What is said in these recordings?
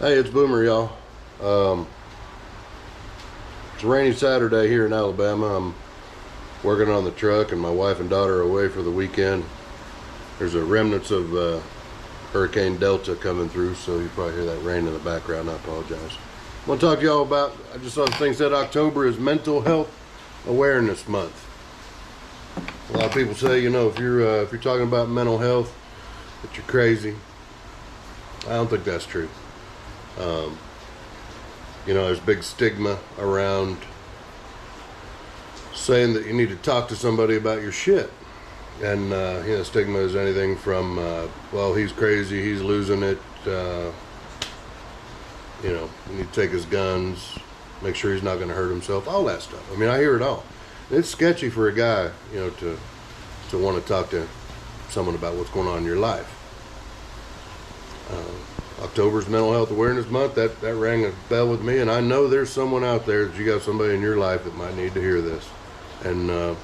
Hey, it's Boomer, y'all. Um, it's a rainy Saturday here in Alabama. I'm working on the truck, and my wife and daughter are away for the weekend. There's a remnants of Hurricane Delta coming through, so you probably hear that rain in the background. I apologize. I want to talk to y'all about. I just saw the thing said October is Mental Health Awareness Month. A lot of people say, if you're talking about mental health, that you're crazy. I don't think that's true. There's big stigma around saying that you need to talk to somebody about your shit. And, stigma is anything from, well, he's crazy, he's losing it, you need to take his guns, make sure he's not going to hurt himself, all that stuff. I mean, I hear it all. It's sketchy for a guy, to want to talk to someone about what's going on in your life. October's Mental Health Awareness Month. That rang a bell with me, and I know there's someone out there that you got somebody in your life that might need to hear this. And the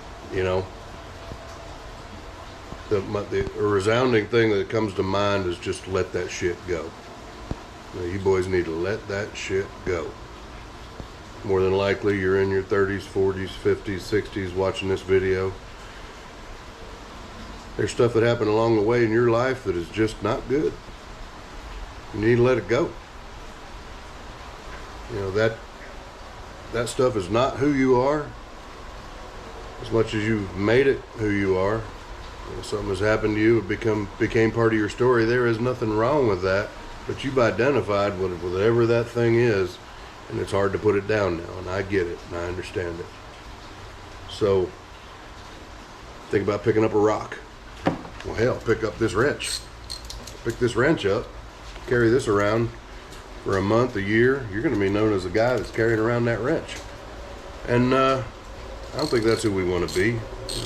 resounding thing that comes to mind is just let that shit go. You boys need to let that shit go. More than likely, you're in your 30s, 40s, 50s, 60s watching this video. There's stuff that happened along the way in your life that is just not good. You need to let it go. That stuff is not who you are. As much as you've made it who you are, something has happened to you, it became part of your story. There is nothing wrong with that, but you've identified whatever that thing is, and it's hard to put it down now, and I get it, and I understand it. So, think about picking up a rock. Well, hell, pick up this wrench. Pick this wrench up. Carry this around for a month, a year, you're going to be known as the guy that's carrying around that wrench. And I don't think that's who we want to be.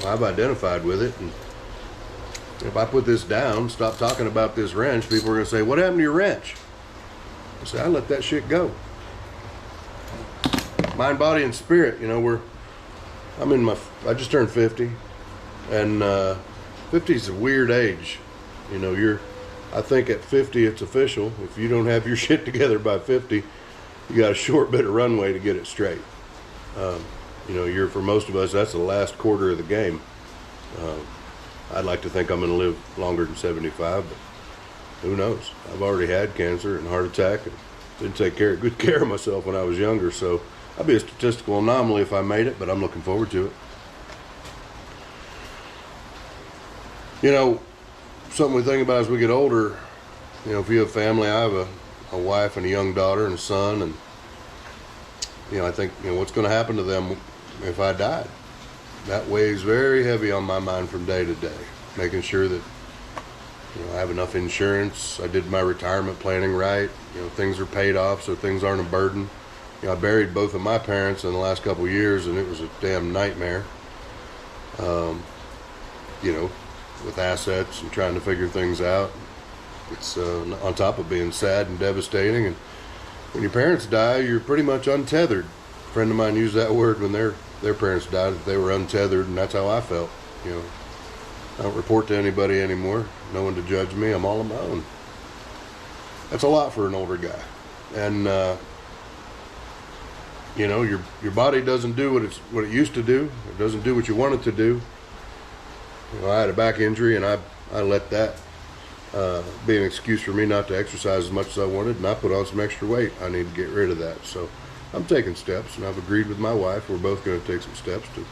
I've identified with it, and if I put this down, stop talking about this wrench, people are going to say, what happened to your wrench? I say, I let that shit go. Mind, body, and spirit, I just turned 50, and 50 is a weird age. I think at 50 it's official. If you don't have your shit together by 50, you got a short bit of runway to get it straight. For most of us, that's the last quarter of the game. I'd like to think I'm going to live longer than 75, but who knows? I've already had cancer and heart attack, and didn't take good care of myself when I was younger, so I'd be a statistical anomaly if I made it, but I'm looking forward to it. Something we think about as we get older, if you have family, I have a wife and a young daughter and a son, and I think what's going to happen to them if I died. That weighs very heavy on my mind from day to day, making sure that I have enough insurance, I did my retirement planning right, things are paid off so things aren't a burden. I buried both of my parents in the last couple of years, and it was a damn nightmare. With assets and trying to figure things out. It's on top of being sad and devastating. And when your parents die, you're pretty much untethered. A friend of mine used that word when their parents died, that they were untethered, and that's how I felt. I don't report to anybody anymore. No one to judge me. I'm all on my own. That's a lot for an older guy. And your body doesn't do what it used to do. It doesn't do what you want it to do. I had a back injury, and I let that be an excuse for me not to exercise as much as I wanted, and I put on some extra weight. I need to get rid of that. So I'm taking steps, and I've agreed with my wife. We're both going to take some steps to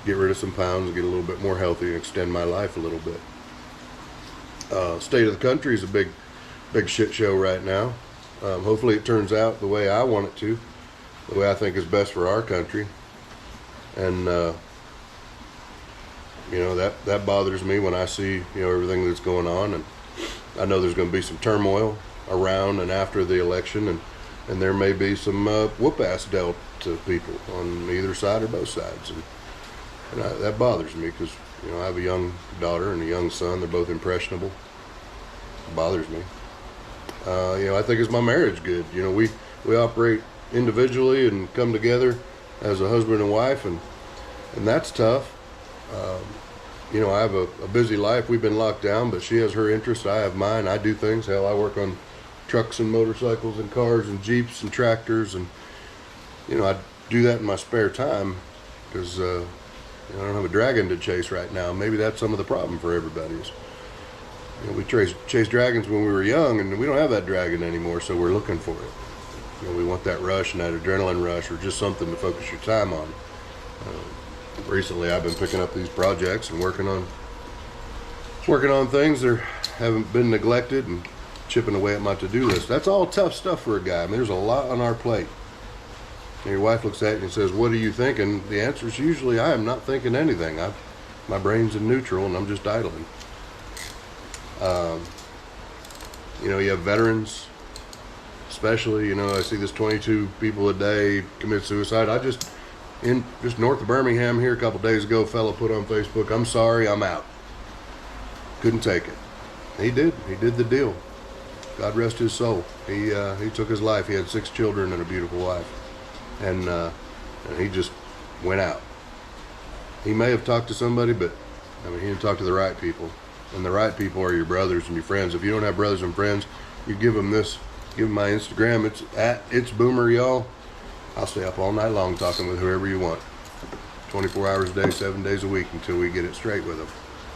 get rid of some pounds and get a little bit more healthy and extend my life a little bit. State of the country is a big shit show right now. Hopefully it turns out the way I want it to, the way I think is best for our country. And that bothers me when I see everything that's going on, and I know there's going to be some turmoil around and after the election, and there may be some whoop ass dealt to people on either side or both sides, and that bothers me because I have a young daughter and a young son. They're both impressionable. It bothers me. I think it's my marriage good. We operate individually and come together as a husband and wife, and that's tough. I have a busy life. We've been locked down, but she has her interests. I have mine. I do things. Hell, I work on trucks and motorcycles and cars and jeeps and tractors, and I do that in my spare time because I don't have a dragon to chase right now. Maybe that's some of the problem for everybody. Is, we chased dragons when we were young, and we don't have that dragon anymore, so we're looking for it. We want that rush and that adrenaline rush, or just something to focus your time on. Recently, I've been picking up these projects and working on things that haven't been neglected and chipping away at my to-do list. That's all tough stuff for a guy. I mean, there's a lot on our plate. And your wife looks at you and says, "What are you thinking?" The answer is usually, "I am not thinking anything. My brain's in neutral and I'm just idling." You have veterans, especially. I see this 22 people a day commit suicide. Just north of Birmingham here a couple days ago, a fellow put on Facebook, "I'm sorry, I'm out. Couldn't take it." He did the deal. God rest his soul. He took his life. He had 6 children and a beautiful wife, and he just went out. He may have talked to somebody, but he didn't talk to the right people. And the right people are your brothers and your friends. If you don't have brothers and friends, you give them this. Give them my Instagram. It's Boomer, y'all. I'll stay up all night long talking with whoever you want, 24 hours a day, 7 days a week, until we get it straight with them.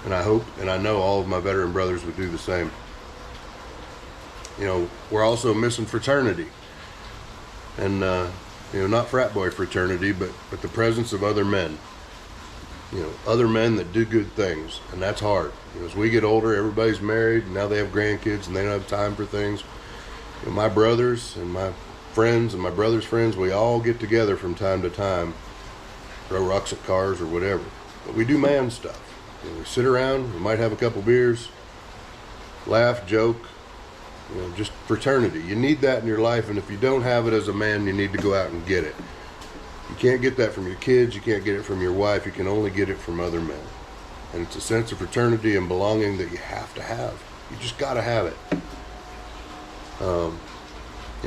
And I hope, and I know all of my veteran brothers would do the same. We're also missing fraternity. And, not frat boy fraternity, but the presence of other men. Other men that do good things. And that's hard. As we get older, everybody's married, and now they have grandkids, and they don't have time for things. My brothers and my friends and my brother's friends, we all get together from time to time, throw rocks at cars or whatever. But we do man stuff. We sit around, we might have a couple beers, laugh, joke, just fraternity. You need that in your life, and if you don't have it as a man, you need to go out and get it. You can't get that from your kids, you can't get it from your wife, you can only get it from other men. And it's a sense of fraternity and belonging that you have to have. You just got to have it.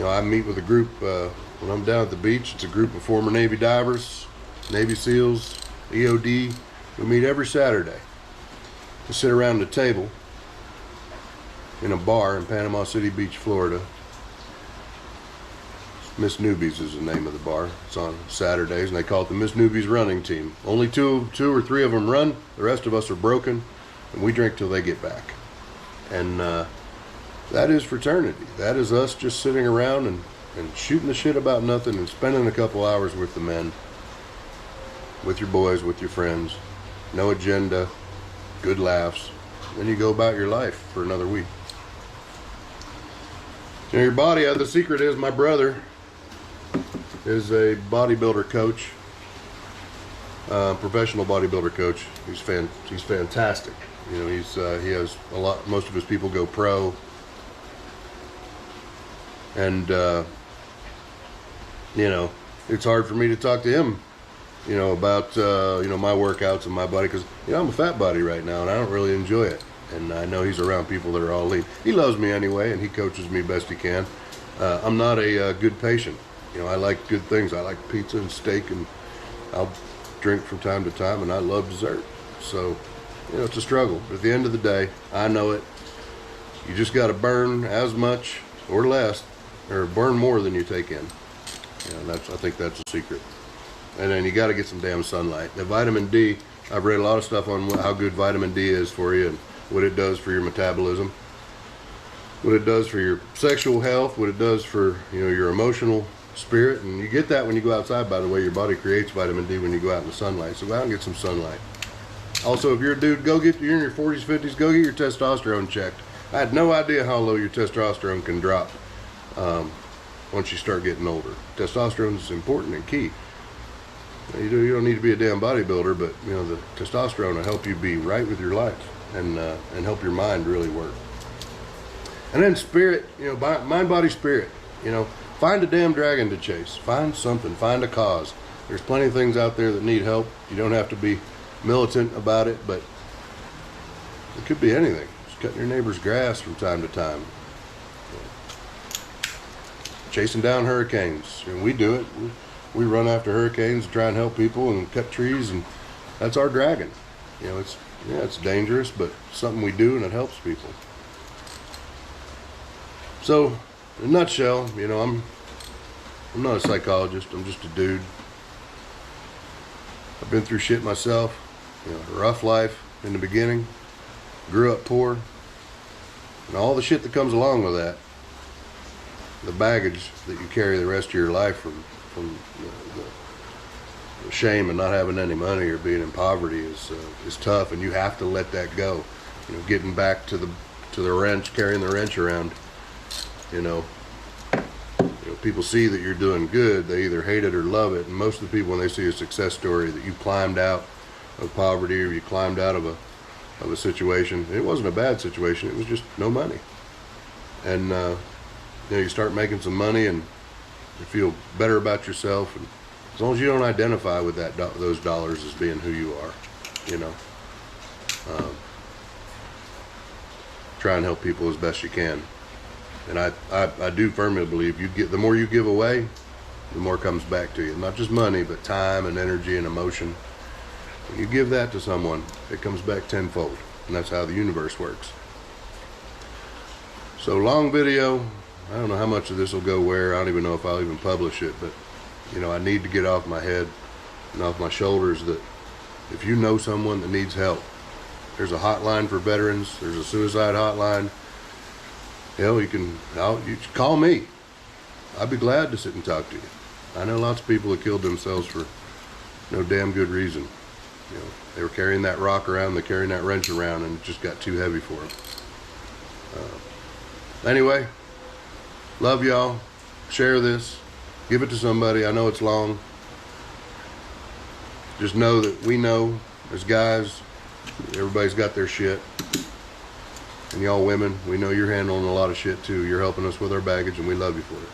I meet with a group when I'm down at the beach. It's a group of former Navy divers, Navy SEALs, EOD. We meet every Saturday. We sit around the table in a bar in Panama City Beach, Florida. Miss Newbies is the name of the bar. It's on Saturdays, and they call it the Miss Newbies running team. Only two or three of them run. The rest of us are broken, and we drink till they get back. And that is fraternity. That is us just sitting around and shooting the shit about nothing and spending a couple hours with the men, with your boys, with your friends. No agenda, good laughs. Then you go about your life for another week. Your body, the secret is my brother is a bodybuilder coach, professional bodybuilder coach. He's fantastic. He has a lot. Most of his people go pro, and it's hard for me to talk to him, about my workouts and my body, because I'm a fat body right now and I don't really enjoy it. And I know he's around people that are all lean. He loves me anyway, and he coaches me best he can. I'm not a good patient. I like good things. I like pizza and steak, and I'll drink from time to time, and I love dessert. So, it's a struggle. But at the end of the day, I know it. You just got to burn as much or less, or burn more than you take in. I think that's the secret. And then you got to get some damn sunlight. The vitamin D, I've read a lot of stuff on how good vitamin D is for you and what it does for your metabolism, what it does for your sexual health, what it does for your emotional spirit. And you get that when you go outside, by the way. Your body creates vitamin D when you go out in the sunlight. So go out and get some sunlight. Also, if you're a dude, you're in your 40s, 50s, go get your testosterone checked. I had no idea how low your testosterone can drop once you start getting older. Testosterone is important and key. You don't need to be a damn bodybuilder, but the testosterone will help you be right with your life and help your mind really work. And then spirit, mind, body, spirit. Find a damn dragon to chase. Find something. Find a cause. There's plenty of things out there that need help. You don't have to be militant about it, but it could be anything. Just cutting your neighbor's grass from time to time. Chasing down hurricanes. We do it. We run after hurricanes and try and help people and cut trees, and that's our dragon. It's dangerous, but something we do, and it helps people. So in a nutshell, you know, I'm not a psychologist. I'm just a dude. I've been through shit myself. You know, a rough life in the beginning. Grew up poor. And all the shit that comes along with that. The baggage that you carry the rest of your life from the shame of not having any money or being in poverty is tough, and you have to let that go. You know, getting back to the wrench, carrying the wrench around. You know, people see that you're doing good, they either hate it or love it. And most of the people, when they see a success story that you climbed out of poverty or you climbed out of a situation, it wasn't a bad situation, it was just no money. And you know, you start making some money and you feel better about yourself, and as long as you don't identify with those dollars as being who you are, you know, try and help people as best you can. And I do firmly believe the more you give away, the more comes back to you. Not just money, but time and energy and emotion. When you give that to someone, it comes back tenfold, and that's how the universe works. So, long video. I don't know how much of this will go where. I don't even know if I'll even publish it, but you know, I need to get off my head and off my shoulders that if you know someone that needs help, there's a hotline for veterans, there's a suicide hotline. Hell, you can call me. I'd be glad to sit and talk to you. I know lots of people that killed themselves for no damn good reason. You know, they were carrying that rock around, they're carrying that wrench around, and it just got too heavy for them. Anyway, love y'all. Share this. Give it to somebody. I know it's long. Just know that we know, as guys, everybody's got their shit. And y'all women, we know you're handling a lot of shit too. You're helping us with our baggage, and we love you for it.